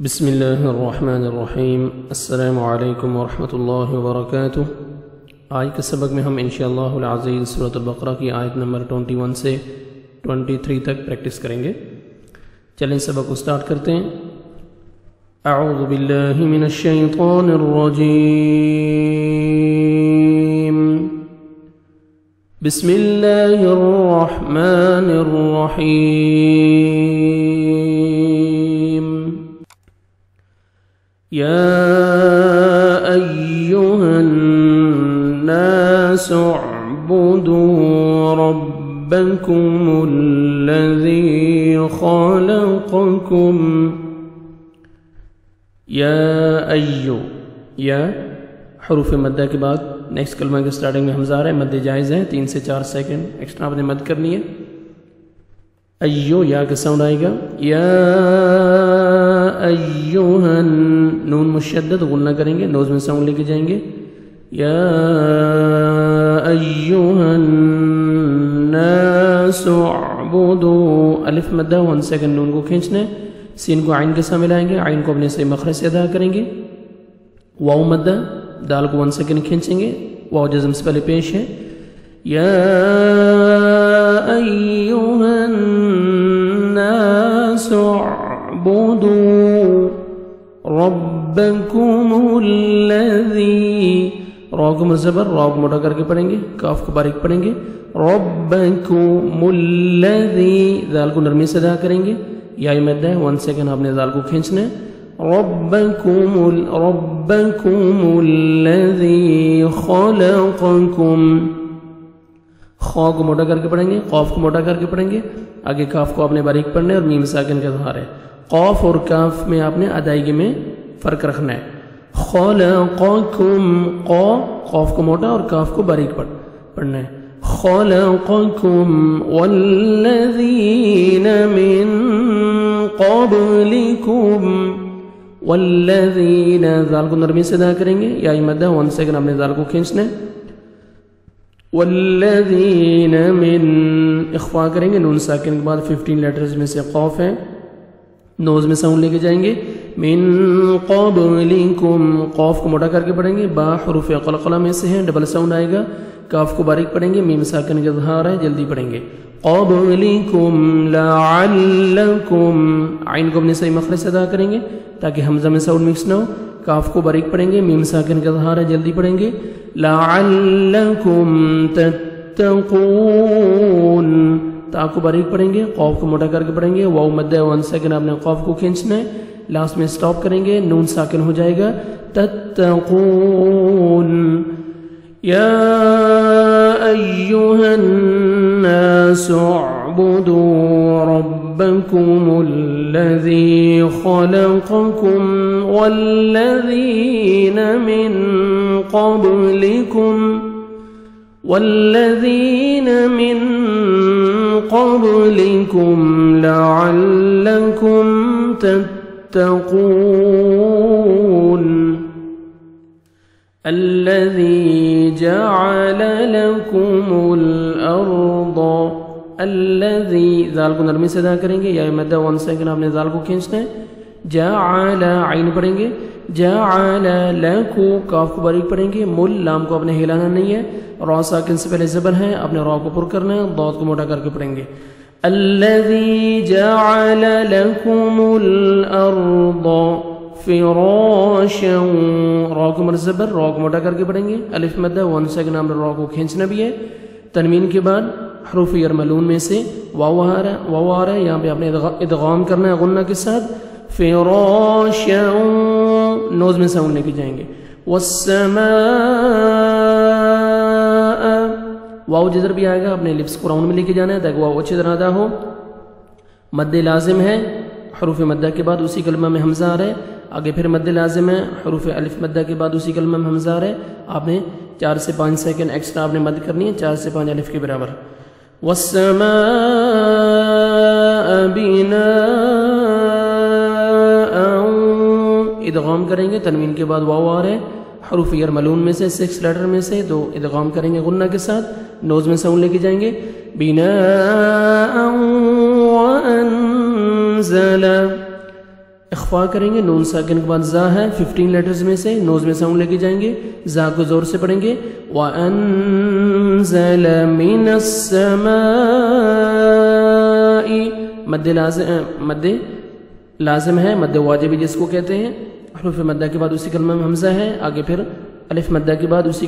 بسم اللہ الرحمن الرحیم۔ السلام علیکم ورحمۃ اللہ وبرکاتہ۔ آج کے سبق میں ہم انشاءاللہ العزیز سورۃ البقرہ کی آیت نمبر 21 سے 23 تک پریکٹس کریں گے۔ چلیں سبق کو سٹارٹ کرتے ہیں۔ اعوذ باللہ من الشیطان الرجیم، بسم اللہ الرحمن الرحیم۔ يا أيها الناس اعبدوا ربكم الذي خلقكم یا حروف مدہ کے بعد نیکسٹ کلمہ کے سٹارٹنگ میں حمزہ آ رہا ہے، مد جائز ہے، 3 سے 4 سیکنڈ ایکسٹرا آپ نے مد کرنی ہے۔ ایو یا کا ساؤنڈ آئے گا، یا ایوہا، نون مشدد غنہ کریں گے، نوز میں ساؤنڈ لے کے جائیں گے، یا ایوہا الناس اعبدوا، الف مدہ 1 سیکنڈ نون کو کھینچنا ہے، سین کو عین کے ساتھ ملائیں گے، عین کو اپنے صحیح مخرج سے ادا کریں گے، واو مدہ، دال کو 1 سیکنڈ کھینچیں گے، واو جزم سے پہلے پیش ہے، یا ایوہا الناس اعبدوا ربکم الذی، را کو مرزبر، را کو موٹا کر کے پڑھیں گے، کاف کو باریک پڑھیں گے، ربکم الذی، دال کو نرمی سے ادا کریں گے، یا مدہ ہے 1 سیکنڈ آپ نے دال کو کھینچنا ہے، ربکم الذی خلقکم، خا کو موٹا کر کے پڑھیں گے، قاف کو موٹا کر کے پڑھیں گے، آگے کاف کو آپ نے باریک پڑھنا ہے اور میم ساکن کا اظہار ہے، قاف اور کاف میں آپ نے ادائیگی میں فرق رکھنا ہے، خلقکم، قاف کو موٹا اور کاف کو باریک پڑھنا ہے، خلقکم والذین من قبلکم، والذین، ذال کو نرمی سے ادا کریں گے، یا مدہ 1 سیکنڈ آپ نے ذال کو کھینچنا ہے، والذین من، اخفا کریں گے، نون ساکن کے بعد 15 لیٹرز میں سے قاف ہے، نوز میں ساؤنڈ لے کے جائیں گے، من قبلکم، قاف کو موٹا کر کے پڑھیں گے، با حروف قلقلہ میں سے ہے، ڈبل ساؤنڈ آئے گا، کاف کو باریک پڑھیں گے، میم ساکن کا اظہار ہے، جلدی پڑھیں گے، قبلکم لعلکم، عین کو اپنے صحیح مخرج سے ادا کریں گے تاکہ حمزہ میں ساؤنڈ مکس نہ ہو، کاف کو باریک پڑھیں گے، میم ساکن کا اظہار ہے، جلدی پڑھیں گے، لعلکم تتقون، تا کو باریک پڑھیں گے، قاف کو موٹا کر کے پڑھیں گے، واو مدہ 1 سیکنڈ آپ نے قاف کو کھینچنا ہے، لاسٹ میں سٹاپ کریں گے، نون ساکن ہو جائے گا، تتقون، یا ایہا الناس اعبدوا ربکم الذی خلقکم والذین من قبلکم لعلکم تتقون، الذی جعل لکم الارض، الذی، ذال کو نرمی سے ادا کریں گے، یا مدہ 1 سیکنڈ آپ نے ذال کو کھینچنا ہے، جعل، عین پڑھیں گے، جعل لکو، کاف کو باریک پڑھیں گے، مل، لام کو اپنے ہلانا نہیں ہے، را ساکن سے پہلے زبر ہے، اپنے را کو پر کرنا ہے، ضاد کو موٹا کر کے پڑھیں گے، الذی جعل لکم الارض فراشا، را کو مرزبر، را کو موٹا کر کے پڑھیں گے، الف مدہ 1 سیکنڈ آپ نے را کو کھینچنا بھی ہے، تنوین کے بعد حروف یرملون میں سے واو آ رہا ہے، یہاں پہ آپ نے ادغام کرنا ہے غنہ کے ساتھ، فراشا، نوز میں ساؤنڈ لے کے جائیں گے، والسماء، واو جدر بھی آئے گا، اپنے لپس کو راؤنڈ میں لے کے جانا ہے تاکہ واو اچھی طرح ادا ہو، مد لازم ہے، حروف مدہ کے بعد اسی کلمہ میں حمزہ آ رہا ہے، آگے پھر مد لازم ہے، حروف الف مدہ کے بعد اسی کلمہ میں حمزہ آ رہا ہے، آپ نے 4 سے 5 سیکنڈ ایکسٹرا آپ نے مد کرنی ہے، 4 سے 5 الف کے برابر، والسماء بناء، ادغام کریں گے، تنوین کے بعد واو آ رہا ہے، حروف یرملون میں سے 6 لیٹر میں سے 2 ادغام کریں گے غنہ کے ساتھ، نوز میں ساؤنڈ لے کے جائیں گے، بناء وأنزل اخفا کریں گے، نون ساکن کے بعد زا ہے 15 لیٹرز میں سے، نوز میں ساؤنڈ لے کے جائیں گے، زا کو زور سے پڑھیں گے، وَأَنزَلَ مِنَ السَّمَاءِ مد لازم ہے، مد واجبی جس کو کہتے ہیں، حروف مدہ کے بعد اسی کلمہ میں حمزہ ہے، آگے پھر الف مدہ کے بعد اسی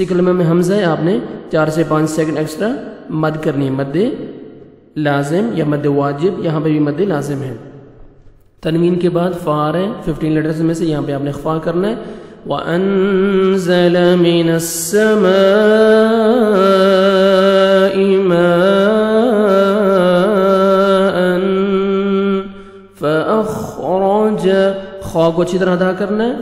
کلمہ میں حمزہ ہے، آپ نے 4 سے 5 سیکنڈ ایکسٹرا مد کرنی ہے، مد لازم یا مد واجب، یہاں پہ بھی مد لازم ہے۔ تنوین کے بعد فا آ رہے ہیں 15 لیٹرز میں سے، یہاں پہ آپ نے اخفا کرنا ہے، وَأَنزَلَ مِنَ السَّمَاءِ مَاءً فَأَخْرَجَ، خا کو اچھی طرح ادا کرنا ہے،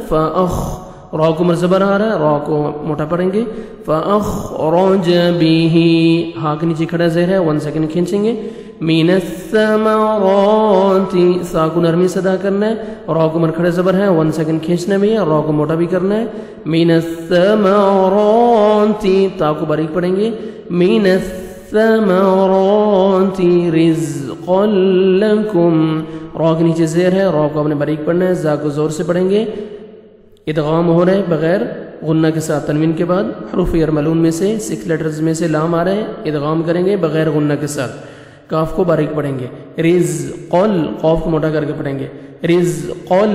را کو مرزبر آ رہا ہے، را کو موٹا پڑھیں گے، فَأَخْرَجَ بِهِ، ہا کے نیچے کھڑا زیر ہے، 1 سیکنڈ کھینچیں گے، مِنَ الثَّمَرَاتِ، سا کو نرمی سے ادا کرنا ہے، را کو مرکھڑے زبر ہے، 1 سیکنڈ کھینچنا بھی ہے، را کو موٹا بھی کرنا ہے، مِنَ الثَّمَرَاتِ، تا کو باریک پڑھیں گے، مِنَ الثَّمَرَاتِ رِزْقًا لَكُمْ، را کے نیچے زیر ہے، را کو آپ نے باریک پڑھنا ہے، زا کو زور سے پڑھیں گے، ادغام ہو رہے بغیر غنہ کے ساتھ، تنوین کے بعد حروف یرملون میں سے 6 لیٹرز میں سے لام آ رہے ہیں، ادغام کریں گے بغیر غنہ کے ساتھ، کاف کو باریک پڑھیں گے، رزقل، قاف کو موٹا کر کے پڑھیں گے، رزقل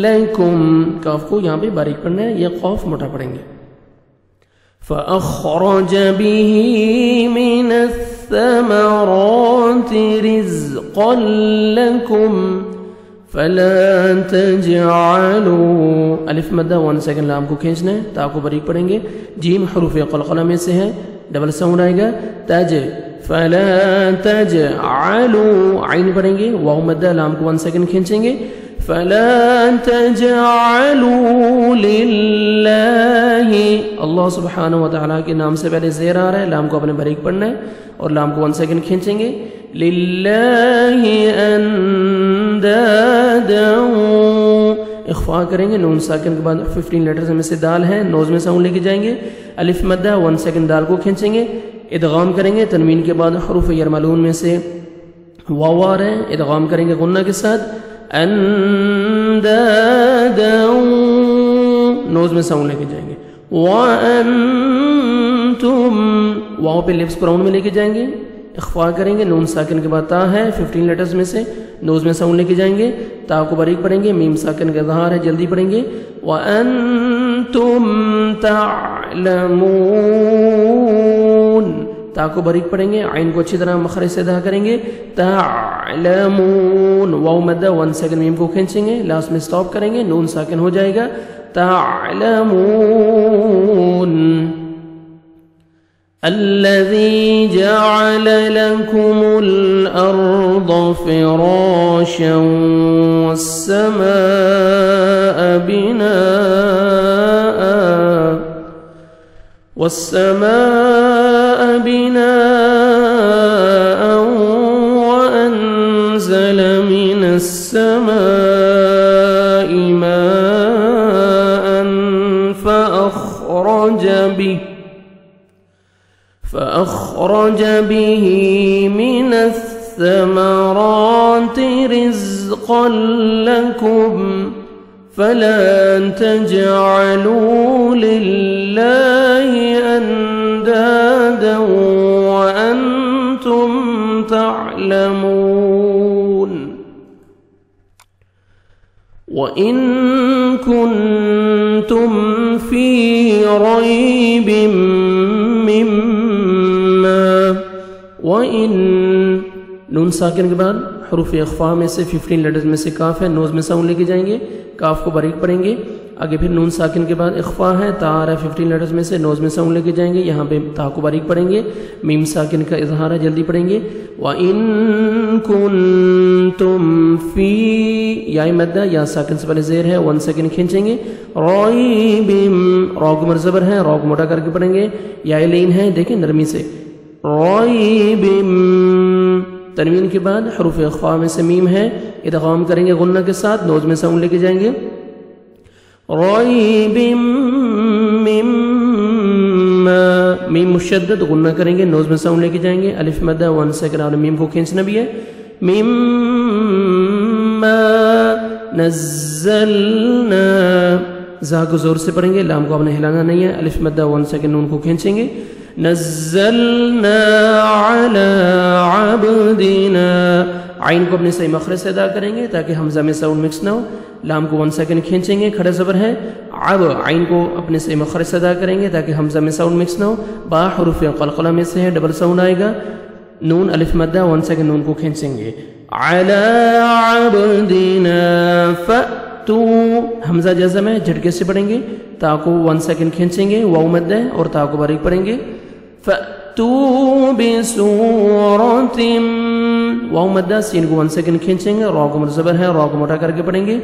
لکم، کاف کو یہاں پہ باریک پڑھنا ہے، یہ قاف موٹا پڑھیں گے، فَأَخْرَجَ بِهِ مِنَ الثَّمَرَاتِ رِزْقًا لَكُمْ فَلَا تَجْعَلُوا، الف مدہ 1 سیکنڈ لام کو کھینچنا ہے، تا کو باریک پڑھیں گے، جیم حروف قلقلہ میں سے ہے، ڈبل ساؤنڈ آئے گا، تج، فَلَا تَجْعَلُوا، عین پڑھیں گے، واو مدہ لام کو 1 سیکنڈ کھینچیں گے، فَلَا تَجْعَلُوا لِلَّهِ، اللہ سبحانہ وتعالی کے نام سے پہلے زیر آ رہا ہے، لام کو اپنے باریک پڑھنا ہے اور لام کو 1 سیکنڈ کھینچیں گے، لِلَّهِ أَنْدَادًا، اخفا کریں گے، نون ساکن کے بعد 15 لیٹرز میں سے دال ہے، نوز میں ساؤنڈ لے کے جائیں گے، الف مدہ 1 سیکنڈ دال کو کھینچیں گے، ادغام کریں گے، تنوین کے بعد حروف یرملون میں سے واو آ رہے ہیں، ادغام کریں گے غنہ کے ساتھ، اندادا، نوز میں ساؤنڈ لے کے جائیں گے، وَأَنْتُمْ، واو پہ لپس پراؤنڈ میں لے کے جائیں گے، اخفا کریں گے، نون ساکن کے بعد تا ہے 15 لیٹرز میں سے، نوز میں ساؤنڈ لے کے جائیں گے، تا کو باریک پڑھیں گے، میم ساکن کا اظہار ہے، جلدی پڑھیں گے، وَأَنْتُمْ تَعْلَمُونَ، تا کو باریک پڑھیں گے، عین کو اچھی طرح مخرج سے ادا کریں گے، تعلمون، واو مدہ 1 سیکنڈ میم کو کھینچیں گے، لاسٹ میں سٹاپ کریں گے، نون ساکن ہو جائے گا، تعلمون، الذي جعل لكم الأرض فراشا والسماء بناء وأنزل من السماء ماء فأخرج به من الثمرات رزقا لكم فلا تجعلوا لله أندادا وأنتم تعلمون وإن كنتم في ريب مما وإن نون ساکن کے بعد حروف اخفا میں سے 15 لیٹرز میں سے کاف ہے، نوز میں ساؤنڈ لے کے جائیں گے، کاف کو باریک پڑھیں گے، آگے پھر نون ساکن کے بعد اخفا ہے، تا آ رہا ہے 15 لیٹرز میں سے، نوز میں ساؤنڈ لے کے جائیں گے، یہاں پہ تا کو باریک پڑھیں گے، میم ساکن کا اظہار ہے، جلدی پڑھیں گے، وَإِن كُنتُمْ فِي، یا مدہ یا ساکن سے پہلے زیر ہے، 1 سیکنڈ کھینچیں گے، رَيْبٍ، را کو مرزبر ہے، را کو موٹا کر کے پڑھیں گے، یا لین ہے، دیکھیں نرمی سے، رَيْبٍ، تنوین کے بعد حروف اخفا میں سے میم ہے، ادغام کریں گے غنہ کے ساتھ، نوز میں ساؤنڈ لے کے جائیں گے، رَيْبٍ مما، میم مشدد غنہ کریں گے، نوز میں ساؤنڈ لے کے جائیں گے، الف مدہ 1 سیکنڈ، اور میم کو کھینچنا بھی ہے، میم نزلنا، زا کو زور سے پڑھیں گے، لام کو آپ نے ہلانا نہیں ہے، الف مدہ 1 سیکنڈ نون کو کھینچیں گے، نزلنا علی عبدنا، عین کو اپنے صحیح مخرج سے ادا کریں گے تاکہ حمزہ میں ساؤنڈ مکس نہ ہو، لام کو 1 سیکنڈ کھینچیں گے، کھڑا زبر ہے عب، عین کو اپنے صحیح مخرج سے ادا کریں گے تاکہ حمزہ میں ساؤنڈ مکس نہ ہو، با حروف قلقلہ میں سے ہے، ڈبل ساؤنڈ آئے گا، نون الف مدہ 1 سیکنڈ نون کو کھینچیں گے، علی عبدنا فأتو، حمزہ جزم ہے، جھٹکے سے پڑھیں گے، تا کو 1 سیکنڈ کھینچیں گے، واو مد ہے اور تا کو باریک پڑھیں گے، فأتو بسورۃ، واو مدہ، سین کو 1 سیکنڈ کھینچیں گے، را کو مرزبر ہے، را کو موٹا کر کے پڑھیں گے،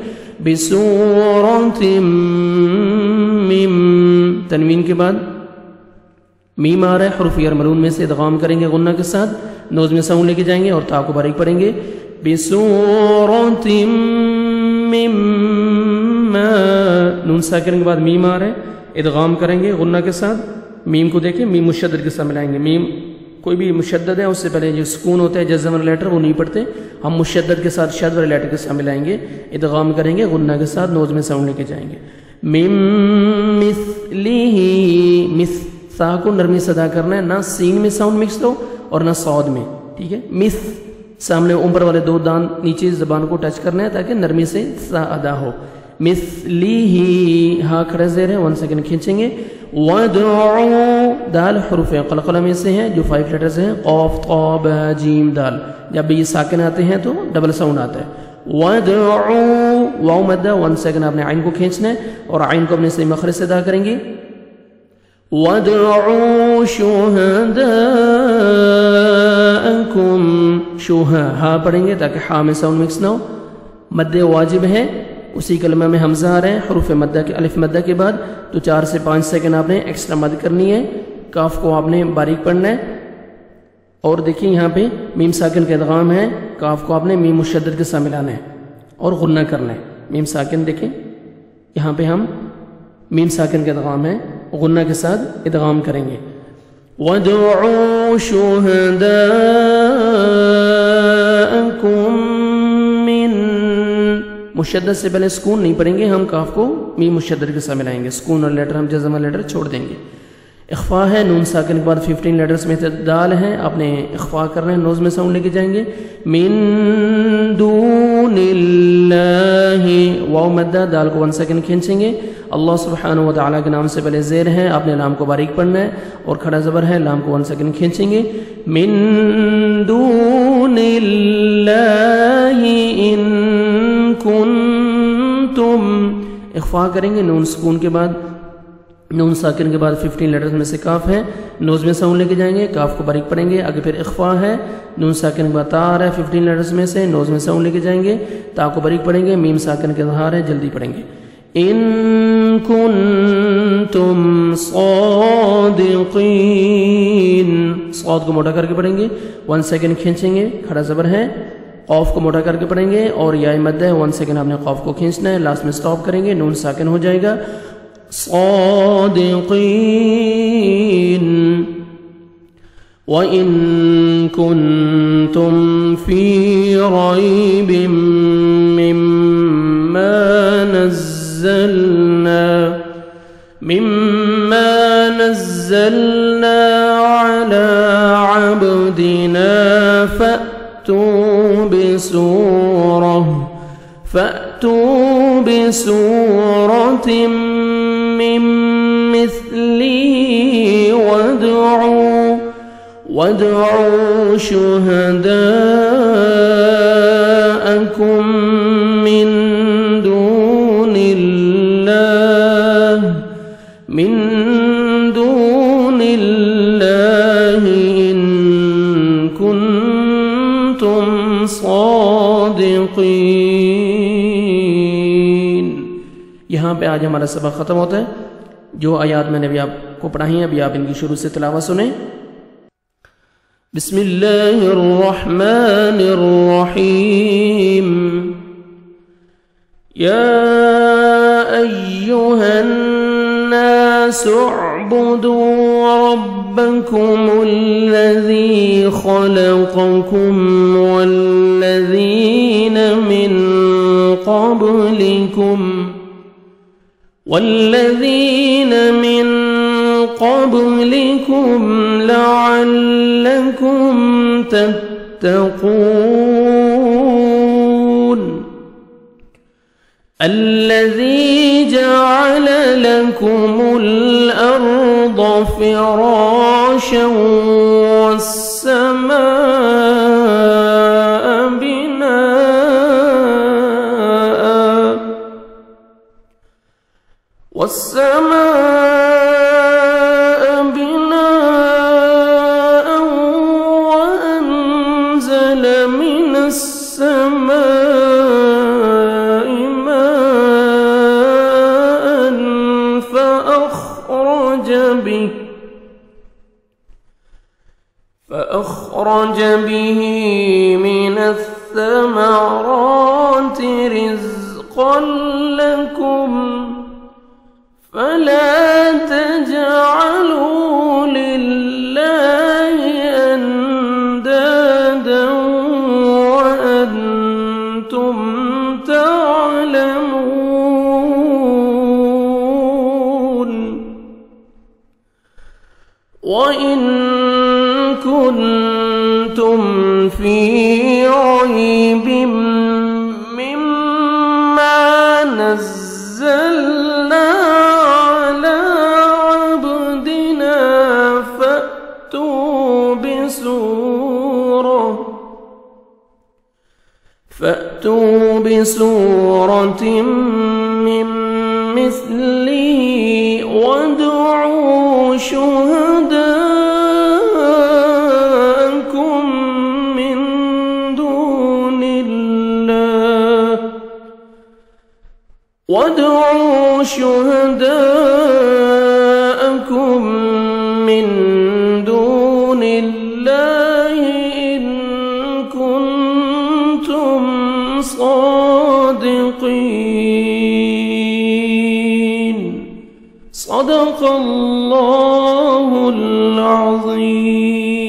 بسورۃ مم، تنوین کے بعد میم آ رہا ہے، حروف یرملون میں سے ادغام کریں گے غنہ کے ساتھ، نوز میں ساؤنڈ لے کے جائیں گے اور تا کو باریک پڑھیں گے، بسورۃ مم، نون ساکن کے بعد میم آ رہا ہے، ادغام کریں گے غنہ کے ساتھ، میم کو دیکھیں، میم مشدد کے ساتھ ملائیں گے، میم کوئی بھی مشدد ہے اس سے پہلے جو سکون ہوتا ہے جزم والا لیٹر وہ نہیں پڑھتے، ہم مشدد کے ساتھ شد والے لیٹر کے ساتھ ملائیں گے، ادغام کریں گے غنہ کے ساتھ، نوز میں ساؤنڈ لے کے جائیں گے، مم مثلہ، مس، سا کو نرمی سے ادا کرنا ہے، نہ سین میں ساؤنڈ مکس ہو اور نہ صاد میں، ٹھیک ہے، مس، سامنے اوپر والے 2 دان نیچے زبان کو ٹچ کرنا ہے تاکہ نرمی سے سا ادا ہو، مثلہ، ہاں کھڑا زیر ہے، 1 سیکنڈ کھینچیں گے، وَدْعُوا، دال حروف قلقلہ میں سے ہیں جو 5 لیٹرز ہیں، قاف طا با جیم دال، جب بھی یہ ساکن آتے ہیں تو ڈبل ساؤنڈ آتا ہے، وَدْعُوا، واو مدہ 1 سیکنڈ آپ نے عین کو کھینچنا ہے اور عین کو اپنے صحیح مخرج سے ادا کریں گے، وَدْعُوا شُهَدَاءَكُمْ، شوہا، ہاں پڑھیں گے تاکہ ہاں میں ساؤنڈ مکس نہ ہو، مد واجب ہے، اسی کلمہ میں حمزہ آ رہے ہیں حروف مدہ کے الف مدہ کے بعد، تو 4 سے 5 سیکنڈ آپ نے ایکسٹرا مد کرنی ہے، کاف کو آپ نے باریک پڑھنا ہے، اور دیکھیں یہاں پہ میم ساکن کا ادغام ہے، کاف کو آپ نے میم مشدد کے ساتھ ملانا ہے اور غنہ کرنا ہے، میم ساکن دیکھیں یہاں پہ ہم میم ساکن کا ادغام ہے، غنہ کے ساتھ ادغام کریں گے، وَدْعُوا شُهَدَاءَكُمْ مِنْ، مشدد سے پہلے سکون نہیں پڑھیں گے، ہم کاف کو میم مشدد کے ساتھ ملائیں گے، سکون اور لیٹر ہم جزم لیٹر چھوڑ دیں گے، اخفا ہے، نون ساکن کے بعد 15 لیٹرز میں دال ہیں، آپ نے اخفا کرنا ہے، نوز میں ساؤنڈ لے کے جائیں گے، من دون اللہ، واو مدہ، دال کو 1 سیکنڈ کھینچیں گے، اللہ سبحانہ وتعالی کے نام سے پہلے زیر ہے، آپ نے لام کو باریک پڑھنا ہے اور کھڑا زبر ہے، لام کو 1 سیکنڈ کھینچیں گے، من دون اللہ ان کنتم، اخفا کریں گے، نون سکون کے بعد، نون ساکن کے بعد 15 لیٹرز میں سے کاف ہے، نوز میں ساؤنڈ لے کے جائیں گے، کاف کو باریک پڑھیں گے، آگے پھر اخفا ہے، نون ساکن کے بعد تا آ رہا ہے 15 لیٹرز میں سے، نوز میں ساؤنڈ لے کے جائیں گے، تا کو باریک پڑھیں گے، میم ساکن کے اظہار ہے، جلدی پڑھیں گے، ان کنتم صادقین، صاد کو موٹا کر کے پڑھیں گے، 1 سیکنڈ کھینچیں گے، کھڑا زبر ہے، قاف کو موٹا کر کے پڑھیں گے اور یا مد ہے، 1 سیکنڈ آپ نے قاف کو کھینچنا ہے، لاسٹ میں سٹاپ کریں گے، نون ساکن ہو جائے گا، صادقین، وَإِن كُنتُمْ فِي رَيْبٍ مِّمَّا نَزَّلْنَا عَلَى عَبْدِنَا فَأْتُوا بِسُورَةٍ مِّن مِّثْلِهِ وَادْعُوا شُهَدَاءَكُمْ مِن دُونِ اللَّهِ إِن كُنتُمْ صَادِقِينَ۔ یہاں پہ آج ہمارا سبق ختم ہوتا ہے، جو آیات میں نے ابھی آپ کو پڑھائی ہیں، ابھی آپ ان کی شروع سے تلاوت سنیں۔ بسم اللہ الرحمن الرحیم، یا ایہا الناس اعبدوا ربکم الذی خلقکم والذین من قبلكم والذين من قبلكم لعلكم تتقون الذي جعل لكم الأرض فراشا والسماء بناء وأنزل من السماء ماء فأخرج به من الثمرات رزقا لكم فلا تجعلوا لله أندادا وأنتم تعلمون وإن كنتم في ريب مما نزلنا على عبدنا فأتوا بسورة من مثله وادعوا شهداءكم من دون الله إن كنتم صادقين صدق الله العظيم.